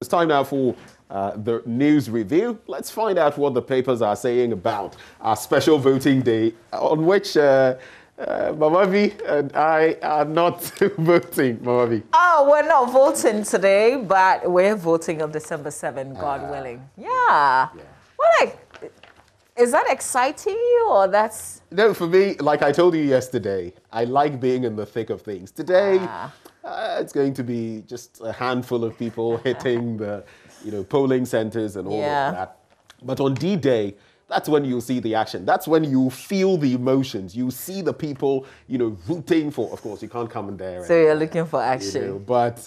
It's time now for the news review. Let's find out what the papers are saying about our special voting day, on which Mamavi and I are not voting. Mamavi. Oh, we're not voting today, but we're voting on December 7th, God willing. Yeah. Well, is that exciting you, or that's... No, for me, like I told you yesterday, I like being in the thick of things. Today, it's going to be just a handful of people hitting the, polling centers and all of that. But on D-Day, that's when you see the action. That's when you feel the emotions. You see the people, rooting for. Of course, you can't come in there. So you're looking for action. But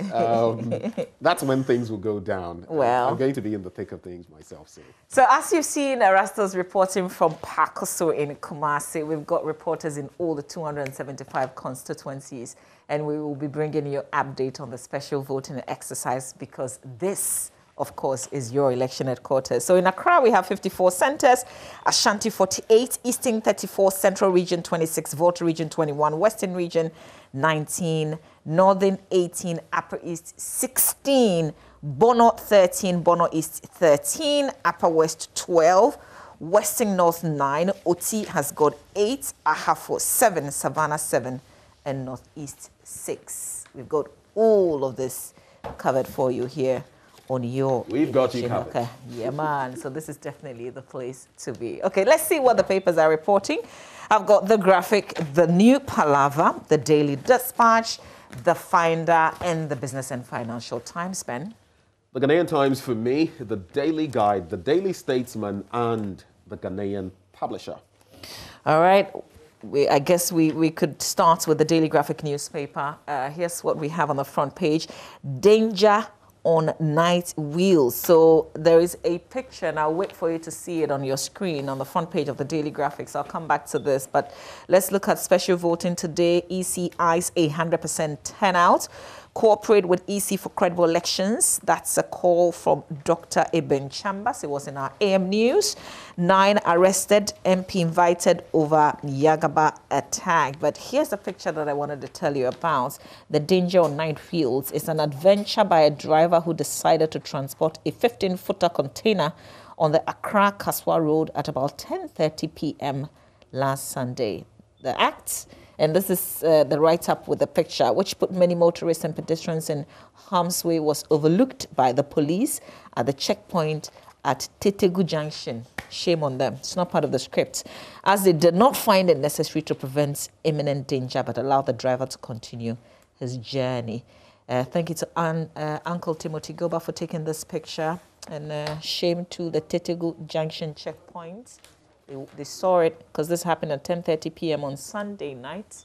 that's when things will go down. Well, I'm going to be in the thick of things myself. So as you've seen, Erastus reporting from Pakoso in Kumasi, we've got reporters in all the 275 constituencies, and we will be bringing you an update on the special voting exercise because this, of course, is your election headquarters. So in Accra, we have 54 centers, Ashanti 48, Eastern 34, Central Region 26, Volta Region 21, Western Region 19, Northern 18, Upper East 16, Bono 13, Bono East 13, Upper West 12, Western North 9, Oti has got 8, Ahafo 7, Savannah 7, and Northeast 6. We've got all of this covered for you here on your We've got you covered. Okay. Yeah, man. So this is definitely the place to be. Okay, let's see what the papers are reporting. I've got the Graphic, the New Palaver, the Daily Dispatch, the Finder, and the Business and Financial Times, Ben. The Ghanaian Times for me, the Daily Guide, the Daily Statesman, and the Ghanaian Publisher. All right. I guess we could start with the Daily Graphic newspaper. Here's what we have on the front page. Danger on night wheels. So there is a picture, and I'll wait for you to see it on your screen on the front page of the Daily Graphics. I'll come back to this, but let's look at special voting today. EC eyes 100% turnout. Cooperate with EC for credible elections. That's a call from Dr. Eben Chambers. It was in our AM News. 9 arrested, MP invited over Yagaba attack. But here's the picture that I wanted to tell you about. The danger on night fields is an adventure by a driver who decided to transport a 15-footer container on the Accra-Kaswa Road at about 10:30 p.m. last Sunday. The act, and this is the write-up with the picture, which put many motorists and pedestrians in harm's way, was overlooked by the police at the checkpoint at Tetegu Junction. Shame on them. It's not part of the script, as they did not find it necessary to prevent imminent danger, but allow the driver to continue his journey. Thank you to Uncle Timothy Goba for taking this picture, and shame to the Tetegu Junction checkpoint. They saw it because this happened at 10:30 p.m. on Sunday night,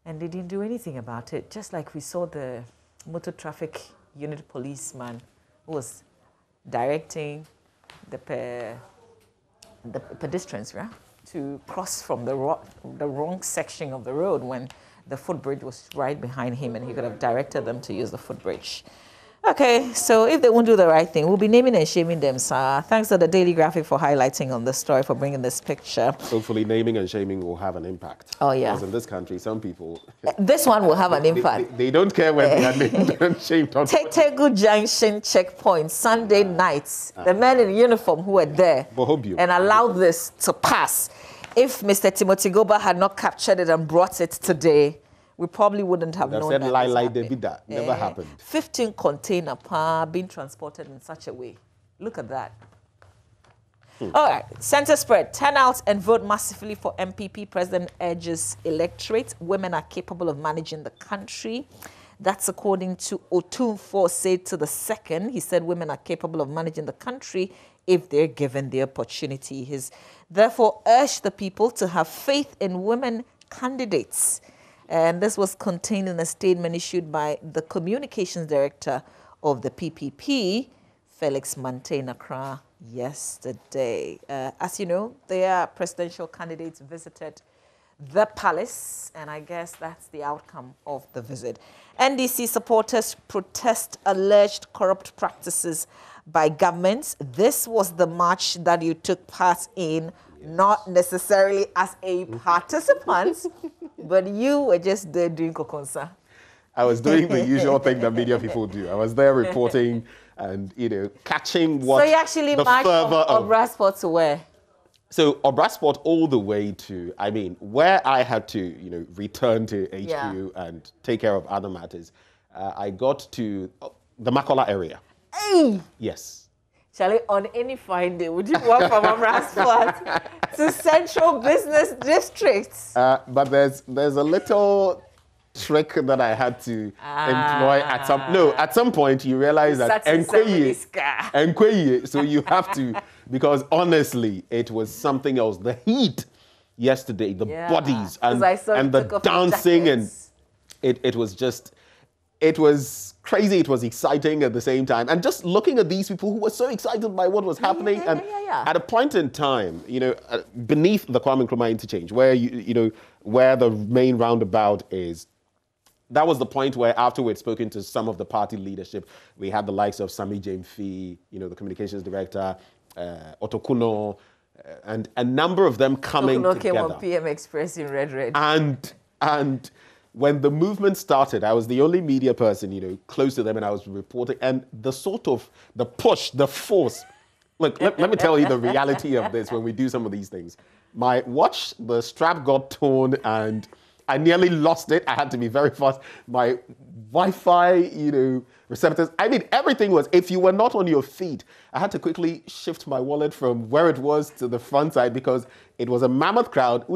and they didn't do anything about it. Just like we saw the motor traffic unit policeman who was directing the pedestrians to cross from the wrong section of the road when the footbridge was right behind him, and he could have directed them to use the footbridge. Okay, so if they won't do the right thing, we'll be naming and shaming them, sir. Thanks to the Daily Graphic for highlighting on this story, for bringing this picture. Hopefully naming and shaming will have an impact. Oh, yeah. Because in this country, some people... This one will have an impact. They don't care when they are named and shamed. Tetegu Junction checkpoint, Sunday nights. The men in uniform who were there and allowed this to pass. If Mr. Timothy Goba had not captured it and brought it today, we probably wouldn't have known that. Never happened. 15 container being transported in such a way. Look at that. All right, center spread. Turn out and vote massively for NPP. President urges electorate. Women are capable of managing the country. That's according to Otunfo said to the second. He said women are capable of managing the country if they're given the opportunity. He's therefore urged the people to have faith in women candidates. And this was contained in a statement issued by the communications director of the PPP, Felix Mante Accra, yesterday. As you know, their presidential candidates visited the palace, and I guess that's the outcome of the visit. NDC supporters protest alleged corrupt practices by governments. This was the march that you took part in, not necessarily as a participant, but you were just there doing kokonsa. I was doing the usual thing that media people do. I was there reporting and catching what So you actually the marched from fervor of Obrasport to where? So Obrasport all the way to, where I had to, return to HQ and take care of other matters. I got to the Makola area. Hey! Yes. Charlie, on any fine day, would you walk from Obrasport to Central Business Districts? But there's a little trick that I had to employ at some point you realize that Enkweye, so you have to, because honestly it was something else. The heat yesterday, the bodies and the dancing, and it was crazy. It was exciting at the same time, and just looking at these people who were so excited by what was happening. At a point in time, beneath the Kwame Nkrumah interchange, where where the main roundabout is, that was the point where, after we'd spoken to some of the party leadership, we had the likes of Sami Jamefi, the communications director, Otokuno, and a number of them coming together. Came on PM Express in red. And when the movement started, I was the only media person, close to them, and I was reporting. And the push, the force. Look, let me tell you the reality of this when we do some of these things. The strap got torn, and I nearly lost it. I had to be very fast. My Wi-Fi, receptors. Everything was, if you were not on your feet, I had to quickly shift my wallet from where it was to the front side because it was a mammoth crowd. So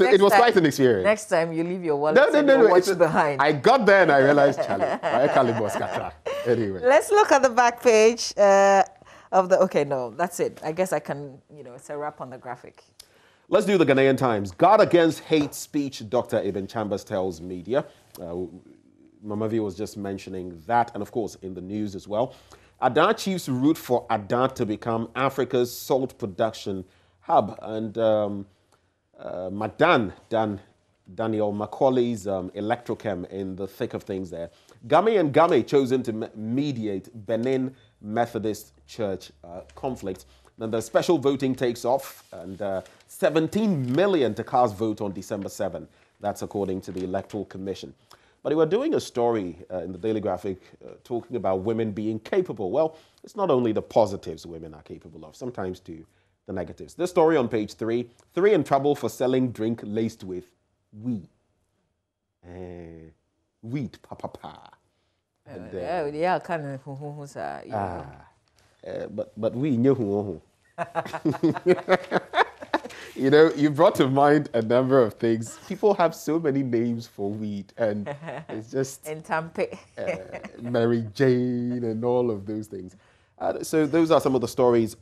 it was quite an experience. Next time you leave your wallet and watch behind. I got there and I realized, anyway. Let's look at the back page of the, okay, no, that's it. I guess I can, it's a wrap on the graphic. Let's do the Ghanaian Times. Guard against hate speech, Dr. Ibn Chambers tells media. Mama V was just mentioning that, and of course in the news as well. Ada chiefs root for Ada to become Africa's salt production hub. And Daniel Macaulay's Electrochem in the thick of things there. Game chosen to mediate Benin Methodist Church conflict. Then the special voting takes off, and 17 million to cast vote on December 7. That's according to the Electoral Commission. But they were doing a story in the Daily Graphic talking about women being capable. Well, it's not only the positives women are capable of, sometimes too the negatives. This story on page 3, 3 in trouble for selling drink laced with weed. Weed, pa. But we knew who. You brought to mind a number of things. People have so many names for weed, and it's just Mary Jane and all of those things. So those are some of the stories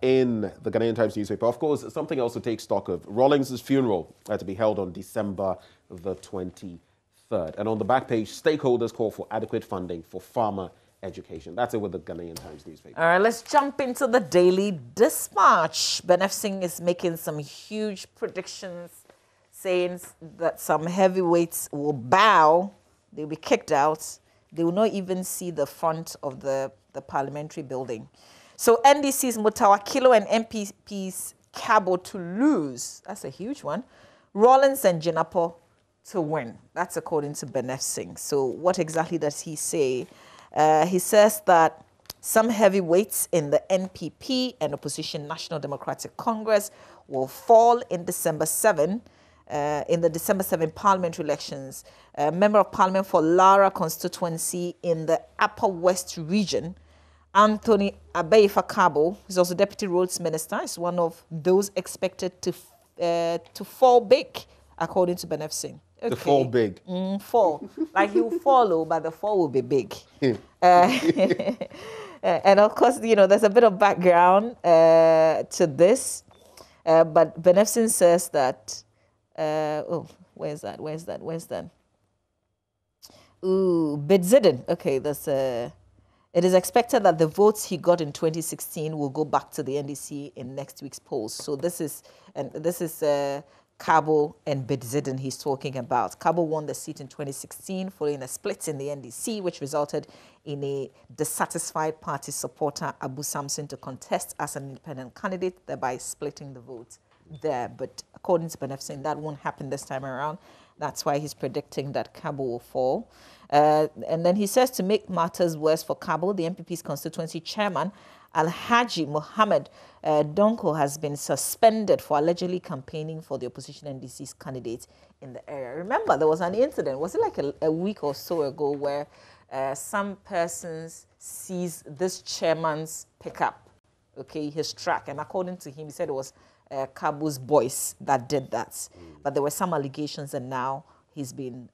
in the Ghanaian Times newspaper. Of course, something else to take stock of. Rawlings' funeral to be held on December the 23rd. And on the back page, stakeholders call for adequate funding for farmer education. That's it with the Ghanaian Times newspaper. All right, let's jump into the Daily Dispatch. Ben Ephson is making some huge predictions, saying that some heavyweights will bow, they'll be kicked out, they will not even see the front of the parliamentary building. So NDC's Mutawakilu and NPP's Karbo to lose. That's a huge one. Rawlings and Jinapor to win. That's according to Ben Ephson. So what exactly does he say? He says that some heavyweights in the NPP and opposition National Democratic Congress will fall in December 7, in the December 7 parliamentary elections. Member of Parliament for Lara constituency in the Upper West region, Anthony Abeifa Karbo, who's also Deputy Roads Minister, is one of those expected to fall big, according to Ben Ephson. Okay. To fall big. Fall. Like he'll follow, but the fall will be big. And of course, there's a bit of background to this. But Ben Ephson says that, where's that? Ooh, Bidzidin. Okay, it is expected that the votes he got in 2016 will go back to the NDC in next week's polls. So this is Karbo and Bidzidin he's talking about. Karbo won the seat in 2016 following a split in the NDC, which resulted in a dissatisfied party supporter, Abu Samson, to contest as an independent candidate, thereby splitting the vote there. But according to Ben Ephson, that won't happen this time around. That's why he's predicting that Karbo will fall. And then he says, to make matters worse for Karbo, the NPP's constituency chairman, Alhaji Mohammed Donko, has been suspended for allegedly campaigning for the opposition NDC's candidate in the area. Remember, there was an incident, was it like a week or so ago, where some persons seized this chairman's pickup, okay, his truck, and according to him, he said it was Karbo's boys that did that. But there were some allegations, and now he's been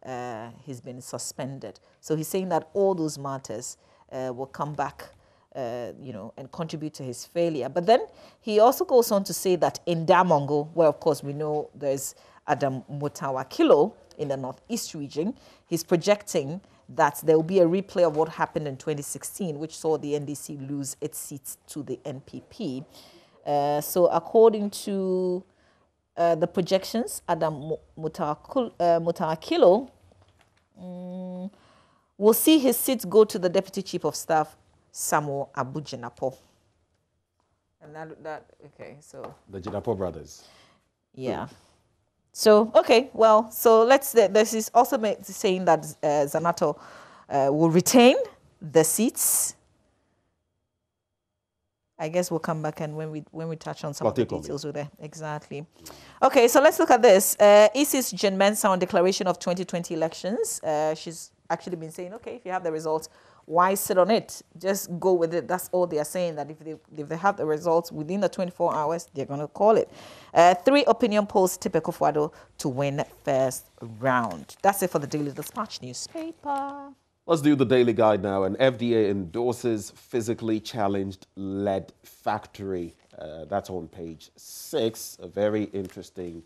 suspended. So he's saying that all those matters will come back, and contribute to his failure. But then he also goes on to say that in Damongo, where of course we know there's Adam Mutawakilu in the northeast region, he's projecting that there will be a replay of what happened in 2016, which saw the NDC lose its seats to the NPP. So according to the projections, Adam Mutawakilu will see his seat go to the Deputy Chief of Staff, Samuel Abu Jinapor. And okay, so... The Jinapor brothers. Yeah. So, okay, well, so this is also saying that Zanato will retain the seats. I guess we'll come back and when we touch on some of the details with it. Exactly. Okay, so let's look at this. EC's Jen Mensah on declaration of 2020 elections. She's actually been saying, okay, if you have the results, why sit on it? Just go with it. That's all they are saying, that if they have the results within the 24 hours, they're going to call it. 3 opinion polls tip Akufo-Addo to win first round. That's it for the Daily Dispatch newspaper. Let's do the Daily Guide now. An FDA endorses physically challenged lead factory. That's on page 6. A very interesting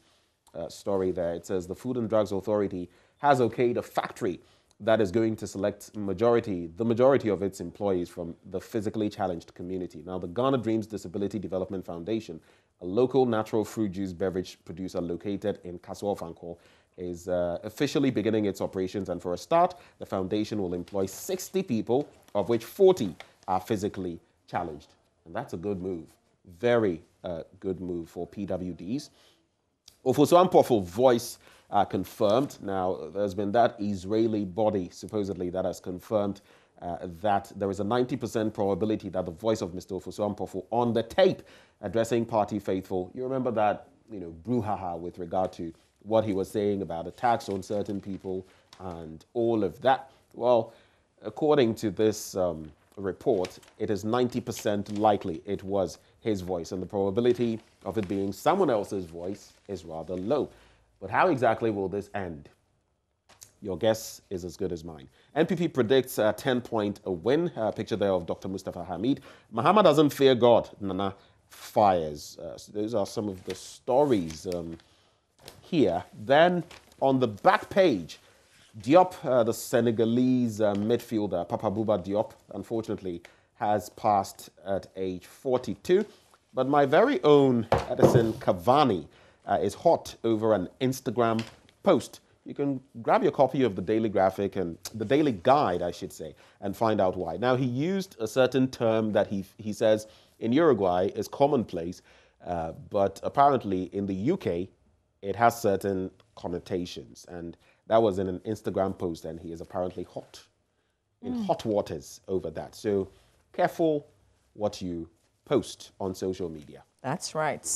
story there. It says the Food and Drugs Authority has okayed a factory that is going to select the majority of its employees from the physically challenged community. Now, the Ghana Dreams Disability Development Foundation, a local natural fruit juice beverage producer located in Kasuo-Fanko, is officially beginning its operations. And for a start, the foundation will employ 60 people, of which 40 are physically challenged. And that's a good move. Very good move for PWDs. Ofosu-Ampofo voice confirmed. Now, there's been that Israeli body, supposedly, that has confirmed that there is a 90% probability that the voice of Mr. Ofosu-Ampofo on the tape addressing party faithful, you remember that, brouhaha with regard to what he was saying about attacks on certain people and all of that. Well, according to this report, it is 90% likely it was his voice, and the probability of it being someone else's voice is rather low. But how exactly will this end? Your guess is as good as mine. NPP predicts a 10-point win. Picture there of Dr. Mustafa Hamid. Mahama doesn't fear God. Nana fires. So those are some of the stories here. Then on the back page, Diop, the Senegalese midfielder, Papa Bouba Diop, unfortunately, has passed at age 42. But my very own Edison Cavani is hot over an Instagram post. You can grab your copy of the Daily Graphic and the Daily Guide, I should say, and find out why. Now, he used a certain term that he says in Uruguay is commonplace, but apparently in the UK, it has certain connotations. And that was in an Instagram post, and he is apparently hot, in hot waters over that. So careful what you post on social media. That's right.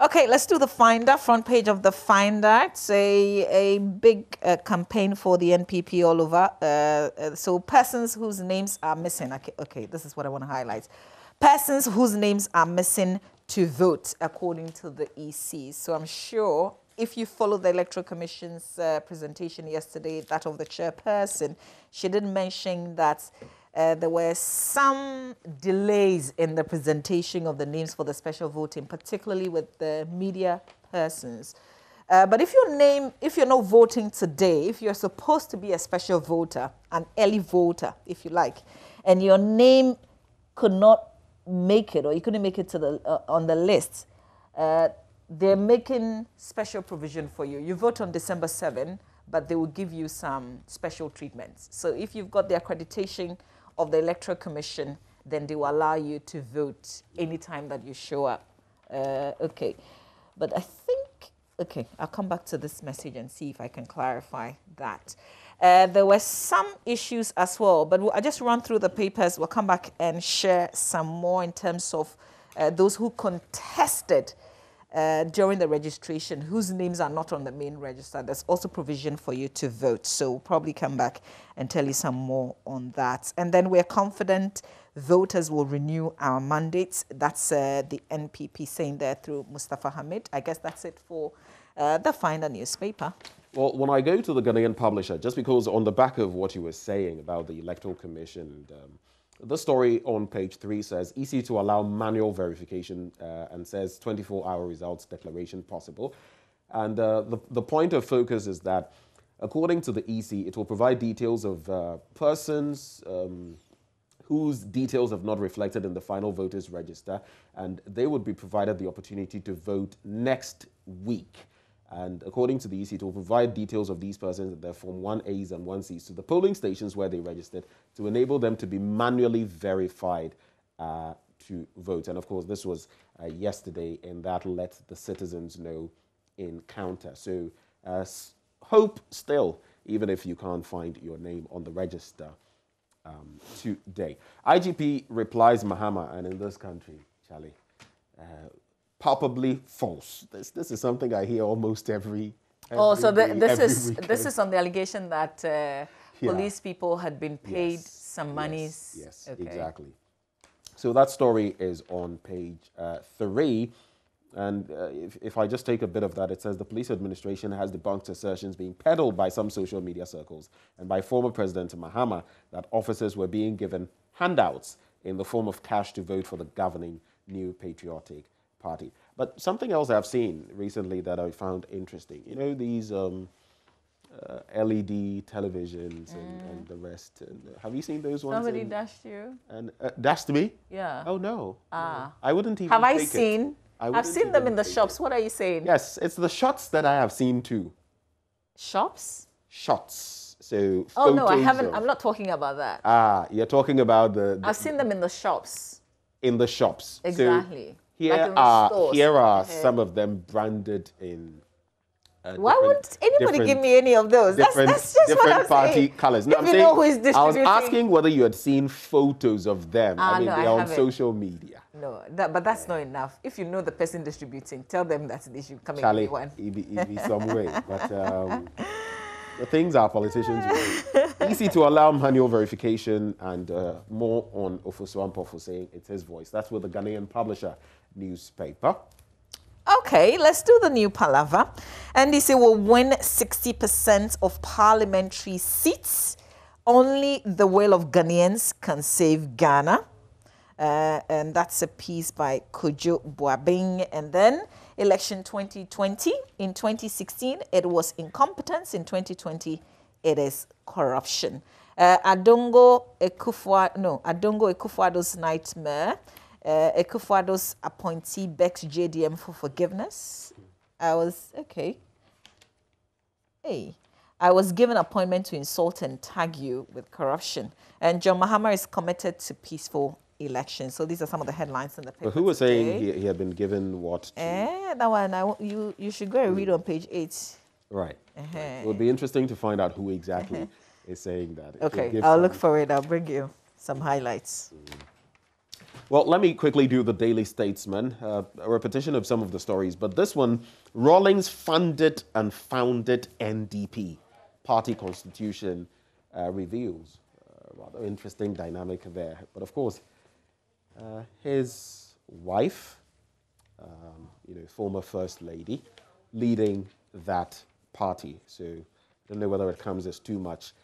Okay, let's do the Finder, front page of the Finder. It's a big campaign for the NPP all over. So persons whose names are missing. Okay, this is what I want to highlight. Persons whose names are missing to vote, according to the EC. So I'm sure if you follow the Electoral Commission's presentation yesterday, that of the chairperson, she did mention that there were some delays in the presentation of the names for the special voting, particularly with the media persons. But if you're not voting today, if you're supposed to be a special voter, an early voter, if you like, and your name could not make it, or you couldn't make it to the on the list, they're making special provision for you. You vote on December 7, but they will give you some special treatments. So if you've got the accreditation of the Electoral Commission, then they will allow you to vote anytime that you show up. Okay. But I think, okay, I'll come back to this message and see if I can clarify that. There were some issues as well, but I'll just run through the papers. We'll come back and share some more in terms of those who contested during the registration, whose names are not on the main register. There's also provision for you to vote. So we'll probably come back and tell you some more on that. And then we're confident voters will renew our mandates. That's the NPP saying there through Mustafa Hamid. I guess that's it for the Finder newspaper. Well, when I go to the Ghanaian Publisher, just because on the back of what you were saying about the Electoral Commission, the story on page 3 says, EC to allow manual verification and says 24-hour results declaration possible. And the point of focus is that, according to the EC, it will provide details of persons whose details have not reflected in the final voters register, and they would be provided the opportunity to vote next week. And according to the EC, it will provide details of these persons in their Form 1As and 1Cs to the polling stations where they registered to enable them to be manually verified to vote. And of course, this was yesterday, and that let the citizens know in counter. So hope still, even if you can't find your name on the register today. IGP replies Mahama, and in this country, Charlie, palpably false. This is something I hear almost every this is on the allegation that police people had been paid some monies. Yes, okay. Exactly. So that story is on page 3. And if I just take a bit of that, it says the police administration has debunked assertions being peddled by some social media circles and by former President Mahama that officers were being given handouts in the form of cash to vote for the governing New Patriotic Party. But something else I've seen recently that I found interesting, you know, these LED televisions and the rest. And, have you seen those ones? Somebody dashed you? And dashed me? Yeah. Oh, no. Ah. No. I wouldn't even Have I take seen? it. I've seen them in the shops. What are you saying? Yes, it's the shots that I have seen too. Shops? Shots. So oh, no, I haven't. I'm not talking about that. Ah, you're talking about the I've seen them in the shops. In the shops. Exactly. So here are some of them branded in why wouldn't anybody give me any of those? That's just different party colors. No, I'm saying, know who is distributing. I was asking whether you had seen photos of them. I mean, no, they're on social media. No, but that's not enough. If you know the person distributing, tell them that they should come Charlie, in one. it be some way. But the things our politicians do. Easy to allow manual verification and more on Ofosuampo for saying it's his voice. That's with the Ghanaian Publisher newspaper. Okay, let's do the new palaver. NDC will win 60% of parliamentary seats. Only the will of Ghanaians can save Ghana. And that's a piece by Kojo Boabing. And then election 2020. In 2016, it was incompetence. In 2020, it is corruption. Adongo Ekufuado's nightmare. Ekufuado's appointee begs JDM for forgiveness. I was given appointment to insult and tag you with corruption. And John Mahama is committed to peaceful elections. So these are some of the headlines in the paper. But who was saying he had been given what? That one. You should go and read on page 8. Right. It would be interesting to find out who exactly is saying that. Okay, I'll look for it. I'll bring you some highlights. Well, let me quickly do the Daily Statesman, a repetition of some of the stories. But this one, Rawlings funded and founded NDP. Party constitution reveals. Rather interesting dynamic there. But of course, his wife, former First Lady, leading that party. So I don't know whether it comes as too much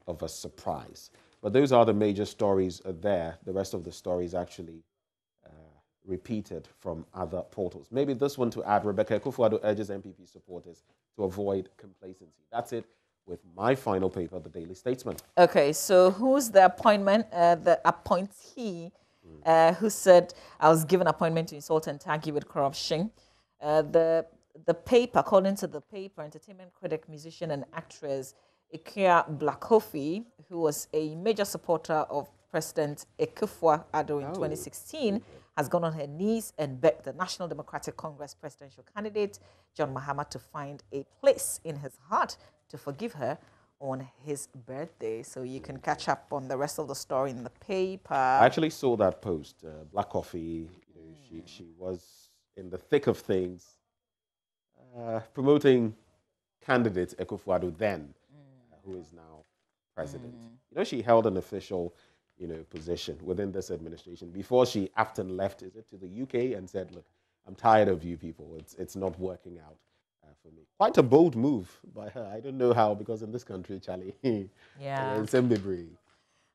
of a surprise. But those are the major stories there. The rest of the stories actually repeated from other portals. Maybe this one to add, Rebecca Ekufuado urges NPP supporters to avoid complacency. That's it with my final paper, the Daily Statesman. Okay, so who's the appointee who said, I was given appointment to insult and tag you with corruption? The paper, according to the paper, entertainment critic, musician and actress Ikea Blackcoffee, who was a major supporter of President Ekufuado in 2016, has gone on her knees and begged the National Democratic Congress presidential candidate, John Mahama, to find a place in his heart to forgive her on his birthday. So you can catch up on the rest of the story in the paper. I actually saw that post. Black Coffee, she was in the thick of things, promoting candidate Ekufuado then, who is now president. She held an official, position within this administration before she often left, to the UK and said, look, I'm tired of you people. It's not working out for me. Quite a bold move by her. I don't know how, because in this country, Charlie, yeah. it's Mbibri.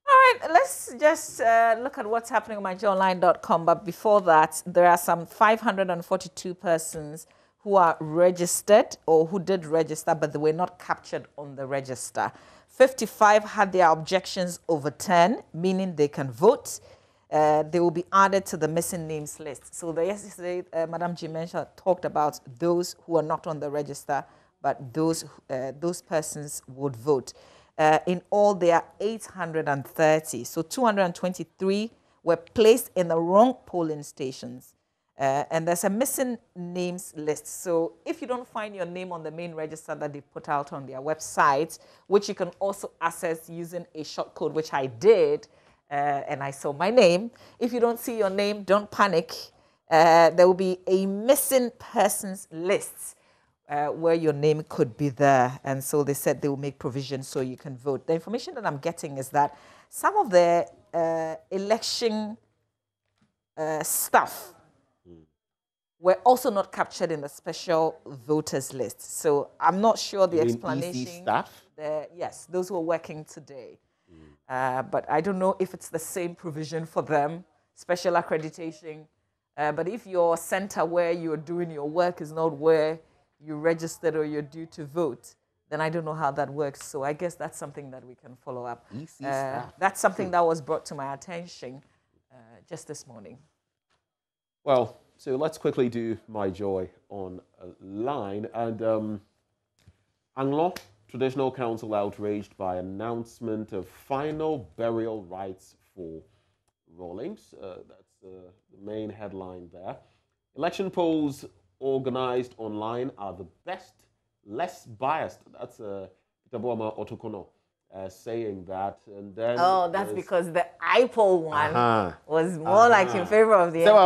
All right, let's just look at what's happening on myjoyonline.com. But before that, there are some 542 persons who are registered or who did register, but they were not captured on the register. 55 had their objections overturned, meaning they can vote. They will be added to the missing names list. So yesterday, Madam Jimensha talked about those who are not on the register, but those persons would vote. In all, there are 830. So 223 were placed in the wrong polling stations. And there's a missing names list. So if you don't find your name on the main register that they put out on their website, which you can also access using a short code, which I did, and I saw my name. If you don't see your name, don't panic. There will be a missing persons list where your name could be there. And so they said they will make provision so you can vote. The information that I'm getting is that some of the election staff were also not captured in the special voters list. So I'm not sure the explanation. EC staff? Yes, those who are working today. But I don't know if it's the same provision for them, special accreditation. But if your center where you're doing your work is not where you registered or you're due to vote, then I don't know how that works. So I guess that's something that we can follow up. EC staff. That's something that was brought to my attention just this morning. Well, so let's quickly do My Joy online. And Anglon Traditional Council outraged by announcement of final burial rights for Rawlings. That's the main headline there. Election polls organized online are the best, less biased. That's Itabuama Otokono saying that. And then that's because the iPoll one was more like in favor of the NDC.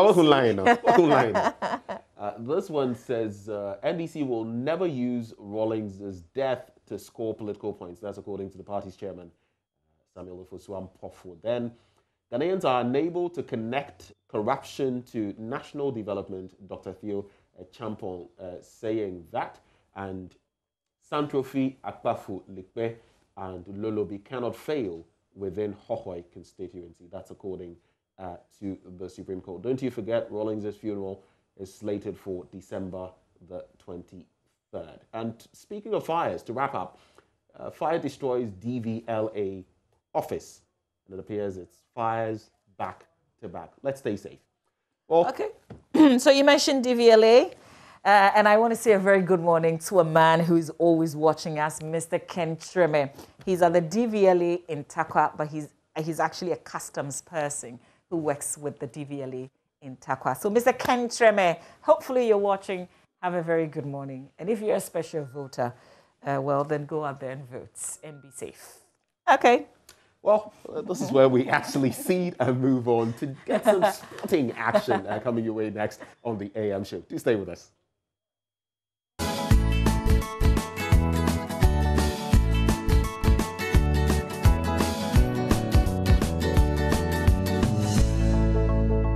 This one says NDC will never use Rawlings' death to score political points. That's according to the party's chairman, Samuel Ofosuam Pofo. Then, Ghanaians are unable to connect corruption to national development, Dr. Theo Champon saying that. And Santrofi, Akpafu, Likpe, and Lolobi cannot fail within Hohoi constituency. That's according to the Supreme Court. Don't you forget, Rawlings' funeral is slated for December the 23rd. And speaking of fires, to wrap up, fire destroys DVLA office. And it appears it's fires back to back. Let's stay safe. Well, okay. So you mentioned DVLA. And I want to say a very good morning to a man who's always watching us, Mr. Ken Treme. He's at the DVLA in Takwa, but he's actually a customs person who works with the DVLA in Takwa. So, Mr. Ken Treme, hopefully you're watching. Have a very good morning. And if you're a special voter, well, then go out there and vote and be safe. Okay. Well, this is where we actually cede and move on to get some sporting action coming your way next on the AM show. Do stay with us.